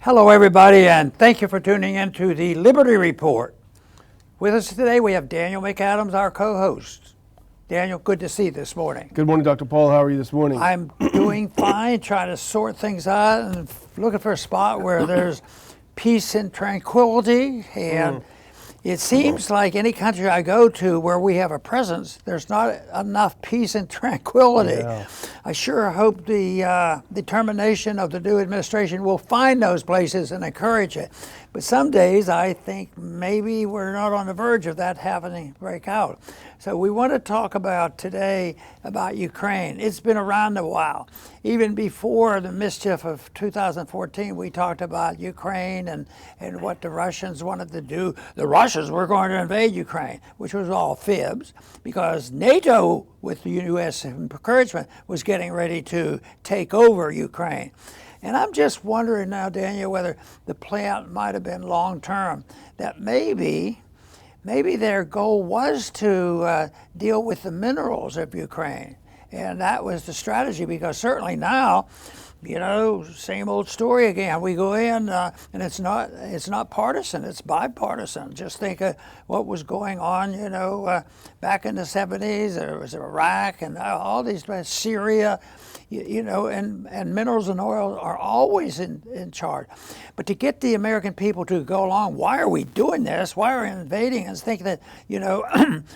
Hello, everybody, and thank you for tuning in to the Liberty Report. With us today, we have Daniel McAdams, our co-host. Daniel, good to see you this morning. Good morning, Dr. Paul. How are you this morning? I'm doing fine, trying to sort things out and looking for a spot where there's peace and tranquility. And it seems like any country I go to where we have a presence, there's not enough peace and tranquility. Yeah. I sure hope the determination of the new administration will find those places and encourage it. But some days I think maybe we're not on the verge of that happening, break out. So we want to talk about today about Ukraine. It's been around a while. Even before the mischief of 2014, we talked about Ukraine and what the Russians wanted to do. The Russians were going to invade Ukraine, which was all fibs, because NATO, with the U.S. encouragement, was getting ready to take over Ukraine. And I'm just wondering now, Daniel, whether the plan might have been long-term, that maybe their goal was to deal with the minerals of Ukraine. And that was the strategy, because certainly now, you know, same old story again. We go in and it's not partisan, it's bipartisan. Just think of what was going on, you know, back in the 70s. There was Iraq and all these places, Syria, you know, and minerals and oil are always in charge. But to get the American people to go along, why are we doing this? Why are we invading? And think that, you know,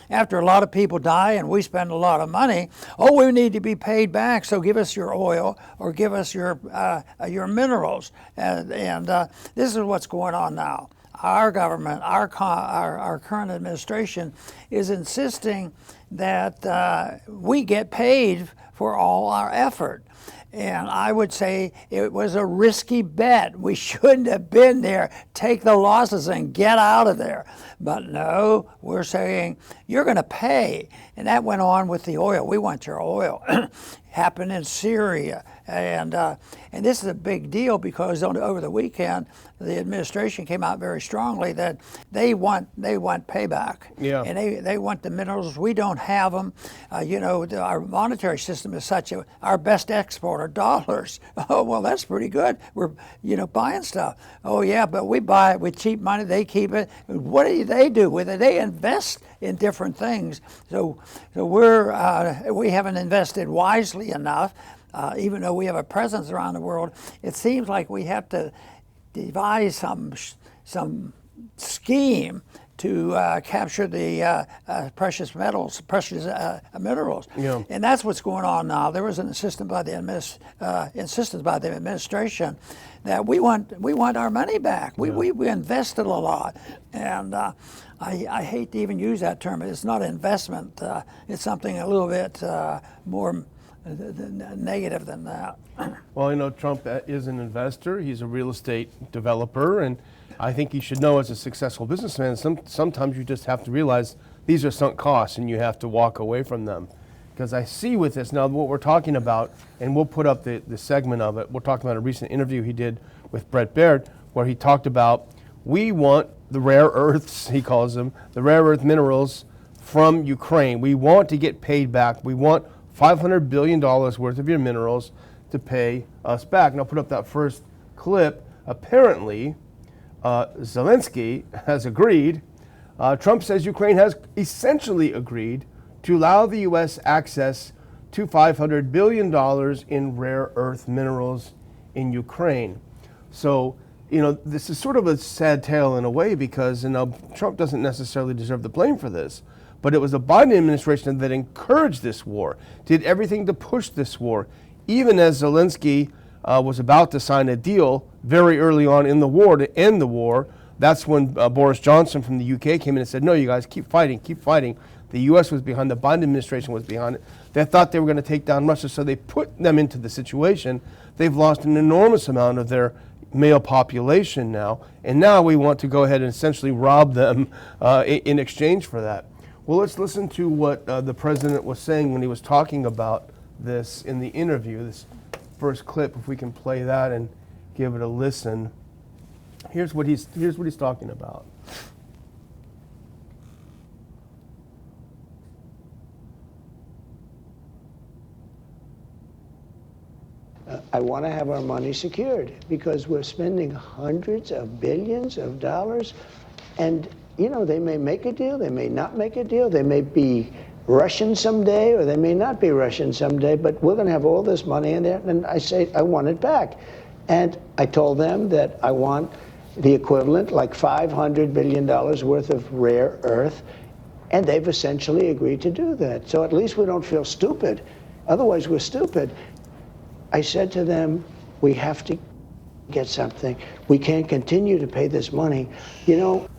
after a lot of people die and we spend a lot of money, we need to be paid back, so give us your oil or give us your minerals. And this is what's going on now. Our government, our current administration is insisting that we get paid for all our effort. And I would say it was a risky bet. We shouldn't have been there. Take the losses and get out of there. But no, we're saying you're going to pay. And that went on with the oil. We want your oil. Happened in Syria. And this is a big deal, because over the weekend, the administration came out very strongly that they want payback. Yeah. And they want the minerals. We don't have them. You know, our monetary system is such our best export are dollars. Oh, well, that's pretty good. We're, you know, buying stuff. Oh, yeah, but we buy it with cheap money. They keep it. What do they do with it? They invest in different things. So we haven't invested wisely enough. Even though we have a presence around the world, it seems like we have to devise some scheme to capture the precious metals, precious minerals. Yeah. And that's what's going on now. There was an insistence by the administration that we want our money back. We invested a lot, and I hate to even use that term. It's not investment. It's something a little bit more negative than that. Well, you know, Trump is an investor. He's a real estate developer, and I think he should know, as a successful businessman, sometimes you just have to realize these are sunk costs and you have to walk away from them. Because I see with this now, what we're talking about, and we'll put up the segment of it, we're talking about a recent interview he did with Brett Baird, where he talked about, we want the rare earths, he calls them, the rare earth minerals from Ukraine. We want to get paid back. We want $500 billion worth of your minerals to pay us back. Now, put up that first clip. Apparently, Zelensky has agreed. Trump says Ukraine has essentially agreed to allow the U.S. access to $500 billion in rare earth minerals in Ukraine. So, you know, this is sort of a sad tale in a way, because, you know, Trump doesn't necessarily deserve the blame for this. But it was the Biden administration that encouraged this war, did everything to push this war, even as Zelensky was about to sign a deal very early on in the war to end the war. That's when Boris Johnson from the UK came in and said, no, you guys, keep fighting, keep fighting. The U.S. was behind, the Biden administration was behind it. They thought they were going to take down Russia, so they put them into the situation. They've lost an enormous amount of their male population now, and now we want to go ahead and essentially rob them in exchange for that. Well, let's listen to what the president was saying when he was talking about this in the interview. This first clip, if we can play that and give it a listen. Here's what he's talking about. I want to have our money secured because we're spending hundreds of billions of dollars. And, you know, they may make a deal, they may not make a deal, they may be Russian someday, or they may not be Russian someday, but we're going to have all this money in there. And I say, I want it back. And I told them that I want the equivalent, like $500 billion worth of rare earth. And they've essentially agreed to do that. So at least we don't feel stupid. Otherwise, we're stupid. I said to them, we have to get something. We can't continue to pay this money. You know.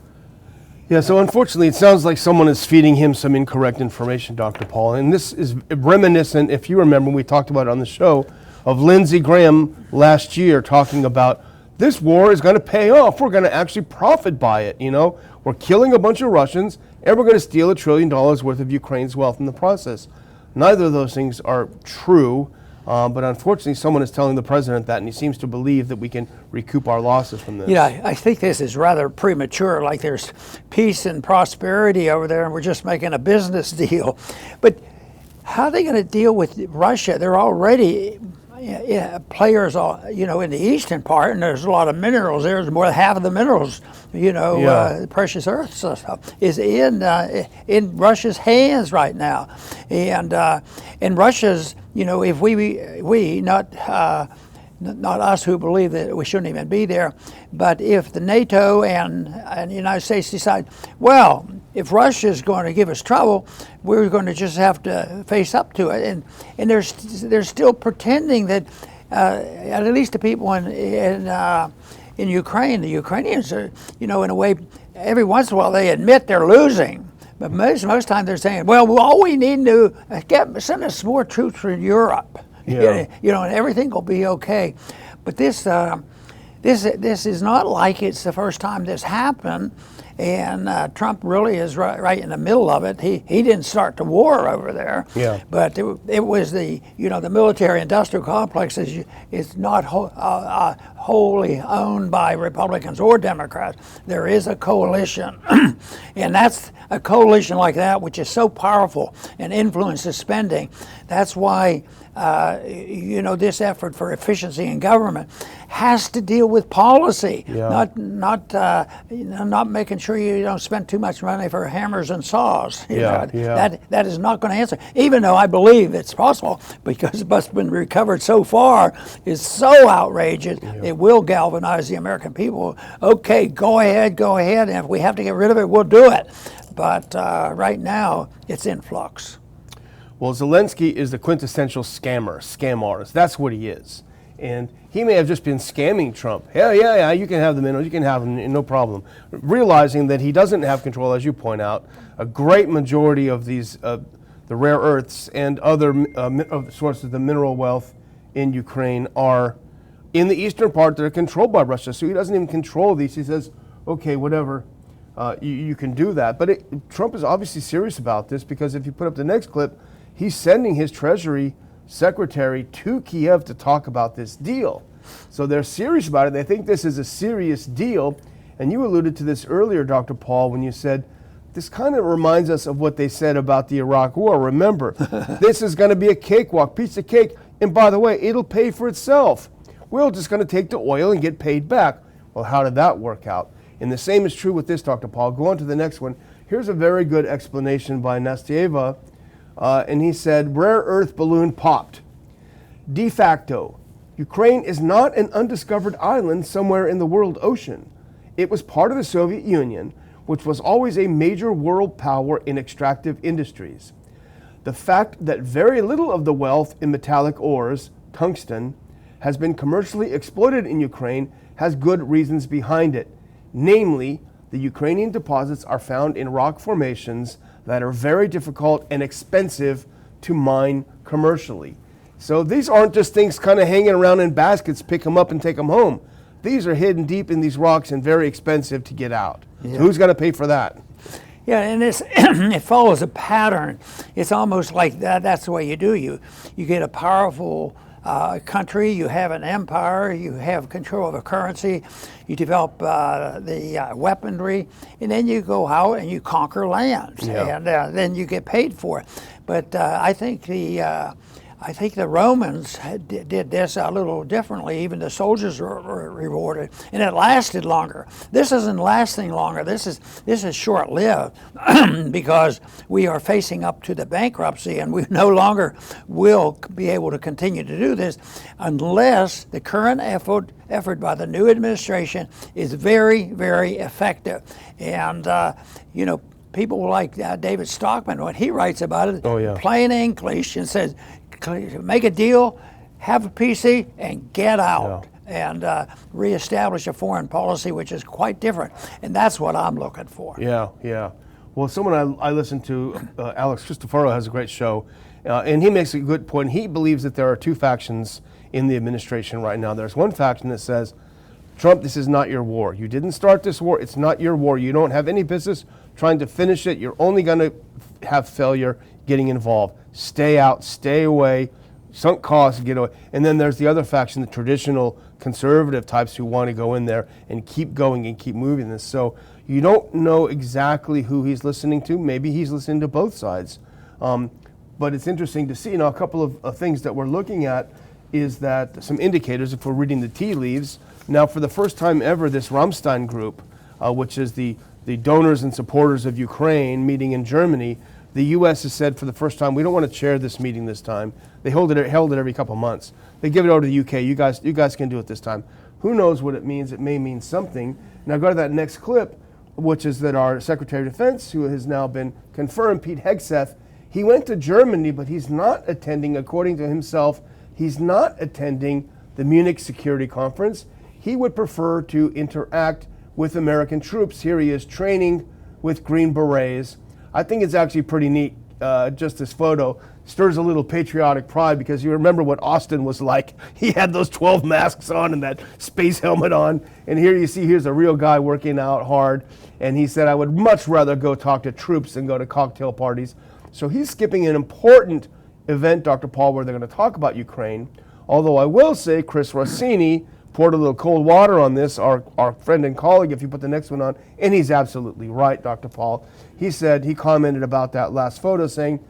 Yeah, so unfortunately, it sounds like someone is feeding him some incorrect information, Dr. Paul. And this is reminiscent, if you remember, we talked about it on the show, of Lindsey Graham last year talking about this war is going to pay off. We're going to actually profit by it. You know, we're killing a bunch of Russians, and we're going to steal $1 trillion worth of Ukraine's wealth in the process. Neither of those things are true, but unfortunately, someone is telling the president that, and he seems to believe that we can recoup our losses from this. Yeah, I think this is rather premature, like there's peace and prosperity over there, and we're just making a business deal. But how are they going to deal with Russia? They're already players, you know, in the eastern part, and there's a lot of minerals there. There's more than half of the minerals, you know, precious earth stuff is in Russia's hands right now, and Russia's, you know, if we not us who believe that we shouldn't even be there, but if the NATO and the United States decide, well, if Russia's going to give us trouble, we're going to just have to face up to it. And they're still pretending that, at least the people in Ukraine, the Ukrainians are, you know, in a way, every once in a while they admit they're losing. But most time they're saying, well, all we need to send us more troops from Europe. Yeah. You know, and everything will be okay. But this is not like it's the first time this happened, and Trump really is right in the middle of it. He didn't start the war over there. Yeah. But it was the military-industrial complex is not wholly owned by Republicans or Democrats. There is a coalition, and that's a coalition like that which is so powerful and influences spending. That's why. This effort for efficiency in government has to deal with policy, not making sure you don't spend too much money for hammers and saws. That is not going to answer. Even though I believe it's possible, because what's been recovered so far is so outrageous, it will galvanize the American people. Okay, go ahead, and if we have to get rid of it, we'll do it. But right now, it's in flux. Well, Zelensky is the quintessential scam artist. That's what he is. And he may have just been scamming Trump. Yeah, you can have the minerals, you can have them, no problem. Realizing that he doesn't have control, as you point out. A great majority of these, the rare earths and other sources of the mineral wealth in Ukraine are in the eastern part that are controlled by Russia. So he doesn't even control these. He says, okay, whatever, you can do that. But Trump is obviously serious about this, because if you put up the next clip, he's sending his Treasury Secretary to Kiev to talk about this deal. So they're serious about it. They think this is a serious deal. And you alluded to this earlier, Dr. Paul, when you said, this kind of reminds us of what they said about the Iraq War. Remember, this is going to be a cakewalk, piece of cake. And by the way, it'll pay for itself. We're just going to take the oil and get paid back. Well, how did that work out? And the same is true with this, Dr. Paul. Go on to the next one. Here's a very good explanation by Nastieva. And he said, rare earth balloon popped. De facto, Ukraine is not an undiscovered island somewhere in the world ocean. It was part of the Soviet Union, which was always a major world power in extractive industries. The fact that very little of the wealth in metallic ores, tungsten, has been commercially exploited in Ukraine has good reasons behind it. Namely, the Ukrainian deposits are found in rock formations that are very difficult and expensive to mine commercially. So these aren't just things kind of hanging around in baskets, pick them up and take them home. These are hidden deep in these rocks and very expensive to get out. Yeah. So who's going to pay for that? Yeah, and it follows a pattern. It's almost like that's the way you do. You get a powerful country, you have an empire, you have control of a currency, you develop the weaponry, and then you go out and you conquer lands, and then you get paid for it. But I think I think the Romans did this a little differently. Even the soldiers were rewarded, and it lasted longer. This isn't lasting longer. This is short-lived because we are facing up to the bankruptcy, and we no longer will be able to continue to do this unless the current effort by the new administration is very, very effective. And people like David Stockman, when he writes about it, plain English, and says, make a deal, have a PC, and get out. And reestablish a foreign policy which is quite different. And that's what I'm looking for. Yeah. Well, someone I listen to, Alex Cristoforo, has a great show, and he makes a good point. He believes that there are two factions in the administration right now. There's one faction that says, Trump, this is not your war. You didn't start this war. It's not your war. You don't have any business trying to finish it. You're only going to have failure getting involved. Stay out, stay away, sunk costs, get away. And then there's the other faction, the traditional conservative types who want to go in there and keep going and keep moving this. So you don't know exactly who he's listening to. Maybe he's listening to both sides. But it's interesting to see. A couple of things that we're looking at is that some indicators, if we're reading the tea leaves. Now, for the first time ever, this Rammstein group, which is the donors and supporters of Ukraine meeting in Germany, the U.S. has said for the first time, we don't want to chair this meeting this time. They held it every couple of months. They give it over to the U.K. You guys can do it this time. Who knows what it means? It may mean something. Now go to that next clip, which is that our Secretary of Defense, who has now been confirmed, Pete Hegseth, he went to Germany, but he's not attending, according to himself, he's not attending the Munich Security Conference. He would prefer to interact with American troops. Here he is training with Green Berets. I think it's actually pretty neat, just this photo. Stirs a little patriotic pride because you remember what Austin was like. He had those 12 masks on and that space helmet on. And here you see, here's a real guy working out hard. And he said, I would much rather go talk to troops than go to cocktail parties. So he's skipping an important event, Dr. Paul, where they're going to talk about Ukraine. Although I will say Chris Rossini poured a little cold water on this, our friend and colleague, if you put the next one on, and he's absolutely right, Dr. Paul. He said, he commented about that last photo saying,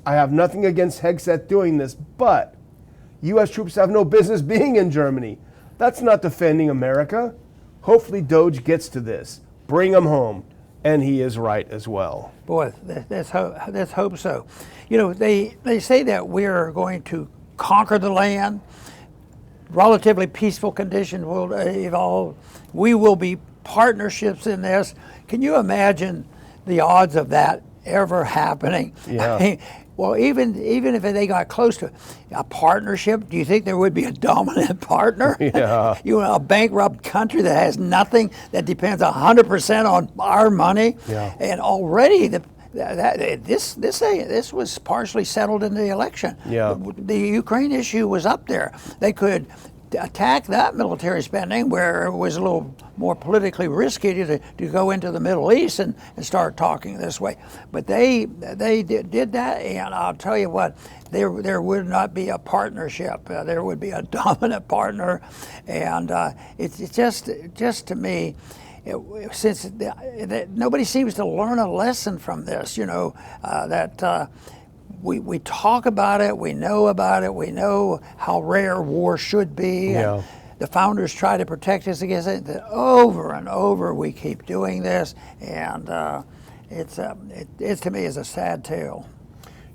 I have nothing against Hegseth doing this, but U.S. troops have no business being in Germany. That's not defending America. Hopefully Doge gets to this. Bring them home. And he is right as well. Boy, let's hope so. They say that we're going to conquer the land. Relatively peaceful conditions will evolve. We will be partnerships in this. Can you imagine the odds of that ever happening? Yeah. I mean, well, even if they got close to a partnership, do you think there would be a dominant partner? Yeah. A bankrupt country that has nothing, that depends 100% on our money, and already this was partially settled in the election. Yeah. The Ukraine issue was up there. They could attack that military spending where it was a little more politically risky to go into the Middle East and start talking this way. But they did that, and I'll tell you what, there would not be a partnership. There would be a dominant partner, and it's just to me, since nobody seems to learn a lesson from this, that we talk about it, we know about it, we know how rare war should be. Yeah. And the founders try to protect us against it. Over and over, we keep doing this, and it's to me is a sad tale.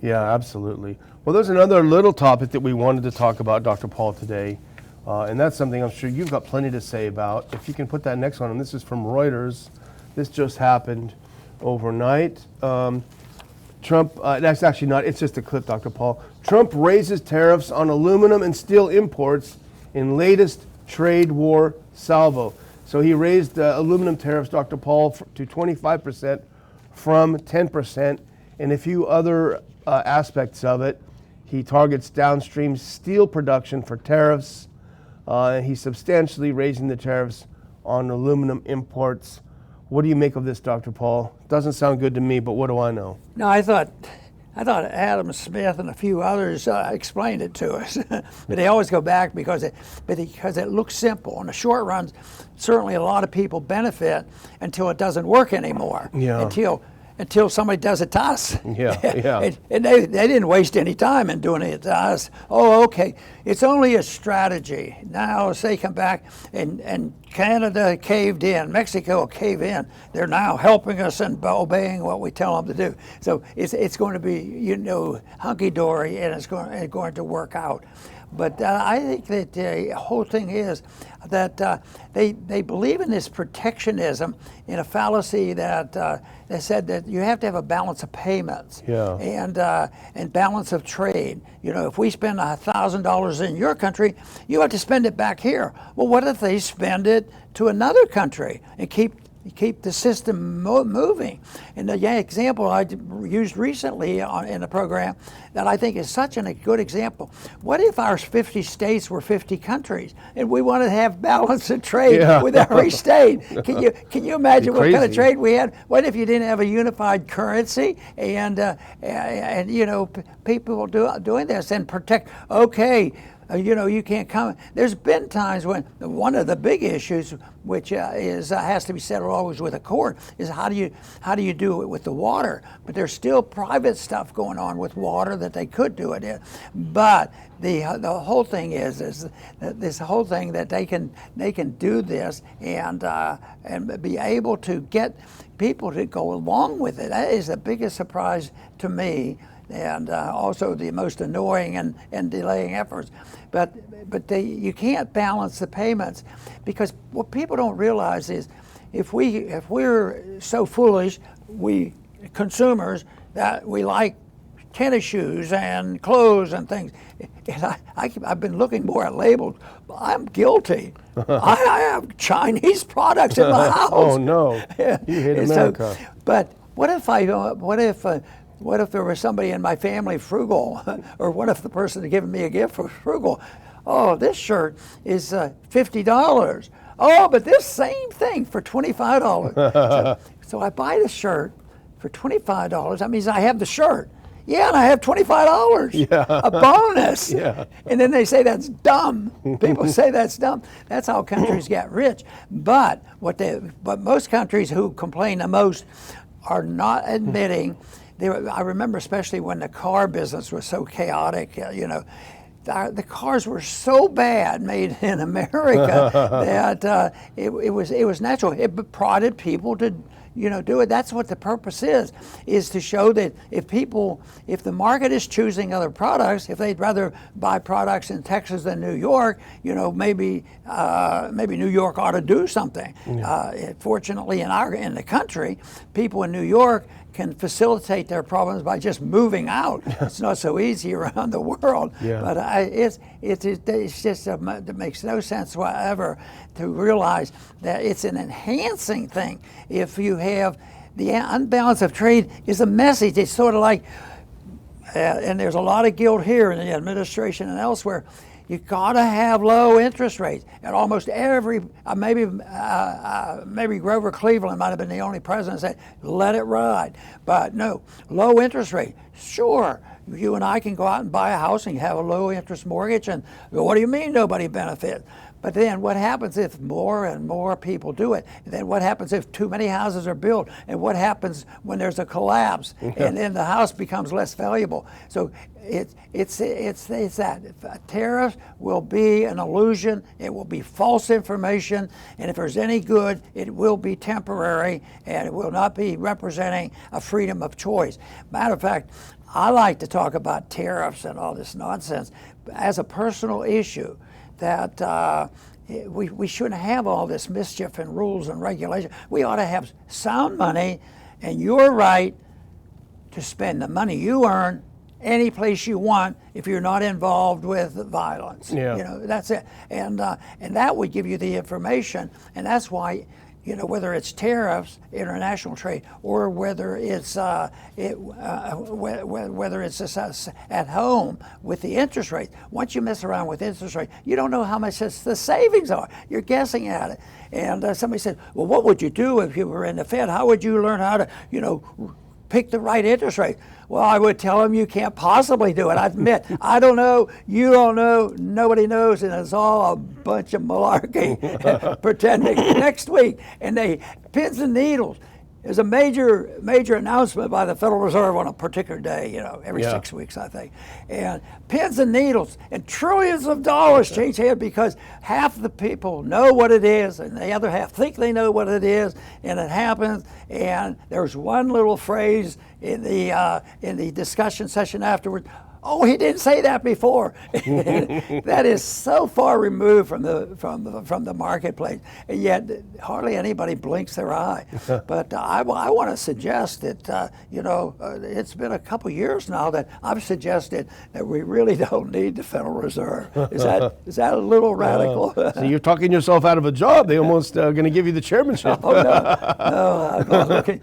Yeah, absolutely. Well, there's another little topic that we wanted to talk about, Dr. Paul, today. And that's something I'm sure you've got plenty to say about. If you can put that next one, and this is from Reuters. This just happened overnight. Trump, that's actually not, it's just a clip, Dr. Paul. Trump raises tariffs on aluminum and steel imports in latest trade war salvo. So he raised aluminum tariffs, Dr. Paul, to 25% from 10%, and a few other aspects of it. He targets downstream steel production for tariffs. He's substantially raising the tariffs on aluminum imports. What do you make of this, Dr. Paul? Doesn't sound good to me, but what do I know? No, I thought Adam Smith and a few others explained it to us, but they always go back because it looks simple. In the short run, certainly a lot of people benefit until it doesn't work anymore. Yeah. until somebody does it to us. Yeah, yeah. And they didn't waste any time in doing it to us. Oh, okay. It's only a strategy. Now, as they come back and Canada caved in, Mexico caved in, they're now helping us and obeying what we tell them to do. So it's going to be, hunky-dory, and it's going to work out. But I think that the whole thing is that they believe in this protectionism in a fallacy that they said that you have to have a balance of payments and balance of trade. If we spend $1,000 in your country, you have to spend it back here. Well, what if they spend it to another country and keep the system moving? And the example I used recently in the program that I think is such a good example. What if our 50 states were 50 countries and we wanted to have balance of trade with every state? Can you imagine what kind of trade we had? What if you didn't have a unified currency and people doing this and protect? Okay. You can't come. There's been times when one of the big issues, which has to be settled always with a court, is how do you do it with the water? But there's still private stuff going on with water that they could do it in. But the whole thing is this whole thing that they can do this and be able to get people to go along with it. That is the biggest surprise to me. And also the most annoying and delaying efforts. But you can't balance the payments, because what people don't realize is if we're so foolish, we consumers, that we like tennis shoes and clothes and things. And I've been looking more at labels. I'm guilty. I have Chinese products in my house. Oh no, you hate America. But what if there was somebody in my family frugal, or what if the person had given me a gift was frugal? Oh, this shirt is $50. Oh, but this same thing for $25. So I buy the shirt for $25. That means I have the shirt. Yeah, and I have $25, a bonus. And then they say that's dumb. People say that's dumb. That's how countries get rich. But most countries who complain the most are not admitting. I remember especially when the car business was so chaotic, the cars were so bad made in America that it was natural. It prodded people to do it. That's what the purpose is to show that if the market is choosing other products, if they'd rather buy products in Texas than New York, maybe New York ought to do something. Fortunately, in the country, people in New York can facilitate their problems by just moving out. It's not so easy around the world, but it's just it makes no sense whatsoever to realize that it's an enhancing thing. If you have the unbalance of trade is a message. It's sort of like, and there's a lot of guilt here in the administration and elsewhere. You gotta have low interest rates. And almost every, maybe Grover Cleveland might have been the only president that said, let it ride. But no, low interest rate. Sure, you and I can go out and buy a house and have a low interest mortgage, and what do you mean nobody benefits? But then what happens if more and more people do it? And then what happens if too many houses are built? And what happens when there's a collapse and then the house becomes less valuable? So it's that tariffs will be an illusion. It will be false information, and if there's any good, it will be temporary, and it will not be representing a freedom of choice. Matter of fact, I like to talk about tariffs and all this nonsense as a personal issue. That we shouldn't have all this mischief and rules and regulation. We ought to have sound money, and your right to spend the money you earn any place you want if you're not involved with violence. That's it. And that would give you the information, and that's why. Whether it's tariffs, international trade, or whether it's whether it's at home with the interest rate. Once you mess around with interest rate, you don't know how much the savings are. You're guessing at it. And somebody said, "Well, what would you do if you were in the Fed? How would you learn how to, pick the right interest rate?" Well, I would tell them you can't possibly do it. I admit, I don't know, you don't know, nobody knows, and it's all a bunch of malarkey pretending next week. And they pins and needles. is a major announcement by the Federal Reserve on a particular day, every Yeah. 6 weeks, I think. And pins and needles and trillions of dollars change hands because half the people know what it is and the other half think they know what it is, and it happens. And there's one little phrase in the discussion session afterwards. Oh, he didn't say that before. That is so far removed from the marketplace, and yet hardly anybody blinks their eye. But I want to suggest that it's been a couple years now that I've suggested that we really don't need the Federal Reserve. Is that a little radical? So you're talking yourself out of a job. They almost going to give you the chairmanship. Oh no, I'm not looking.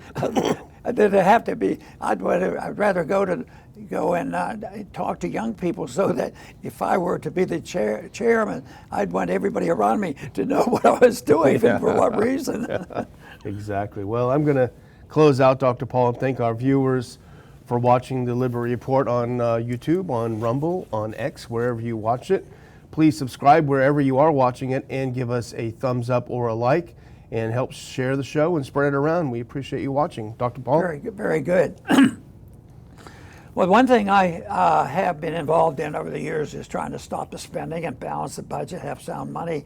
There'd have to be. I'd rather go and talk to young people, so that if I were to be the chairman, I'd want everybody around me to know what I was doing and for what reason. Exactly. Well, I'm going to close out, Dr. Paul, and thank our viewers for watching the Liberty Report on YouTube, on Rumble, on X, wherever you watch it. Please subscribe wherever you are watching it and give us a thumbs up or a like, and help share the show and spread it around. We appreciate you watching. Dr. Paul? Very good. Very good. Well, one thing I have been involved in over the years is trying to stop the spending and balance the budget, have sound money,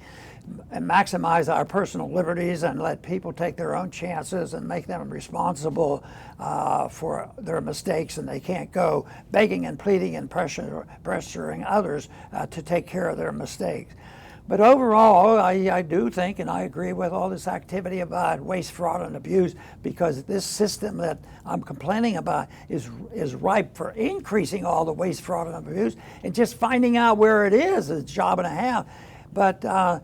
and maximize our personal liberties, and let people take their own chances and make them responsible for their mistakes. And they can't go begging and pleading and pressuring others to take care of their mistakes. But overall, I do think, and I agree with all this activity about waste, fraud, and abuse, because this system that I'm complaining about is ripe for increasing all the waste, fraud, and abuse, and just finding out where it is a job and a half. But to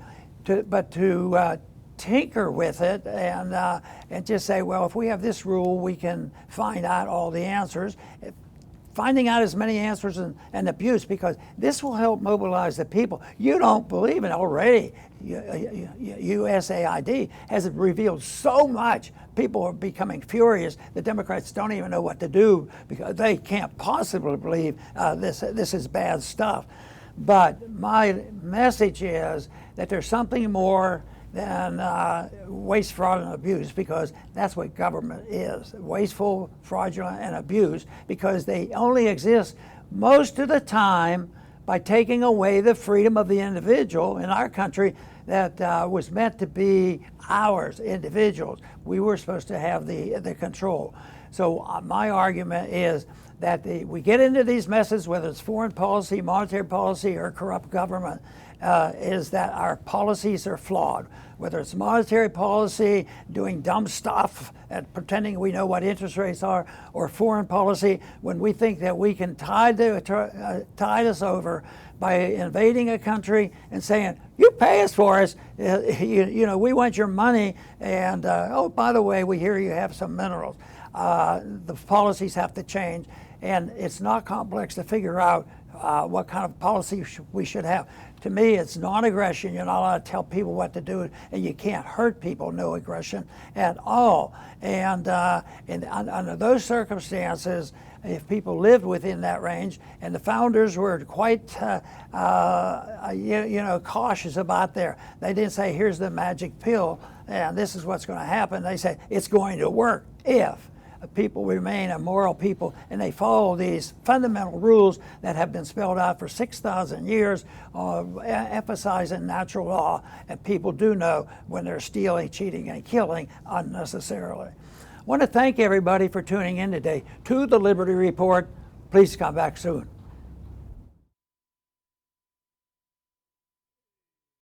tinker with it and just say, well, if we have this rule, we can find out all the answers. Finding out as many answers and abuse, because this will help mobilize the people. You don't believe it already. USAID has revealed so much. People are becoming furious. The Democrats don't even know what to do because they can't possibly believe this is bad stuff. But my message is that there's something more than waste, fraud, and abuse, because that's what government is: wasteful, fraudulent, and abuse, because they only exist most of the time by taking away the freedom of the individual in our country that was meant to be ours, individuals. We were supposed to have the control. So my argument is that we get into these messes, whether it's foreign policy, monetary policy, or corrupt government, is that our policies are flawed. Whether it's monetary policy, doing dumb stuff and pretending we know what interest rates are, or foreign policy, when we think that we can tide us over by invading a country and saying, you pay us for us, we want your money, and oh, by the way, we hear you have some minerals. The policies have to change, and it's not complex to figure out what kind of policy we should have. To me, it's non-aggression. You're not allowed to tell people what to do, and you can't hurt people. No aggression at all. And under those circumstances, if people lived within that range, and the founders were quite cautious about they didn't say, here's the magic pill and this is what's going to happen. They said it's going to work if people remain a moral people and they follow these fundamental rules that have been spelled out for 6,000 years, emphasizing natural law. And people do know when they're stealing, cheating, and killing unnecessarily. I want to thank everybody for tuning in today to the Liberty Report. Please come back soon.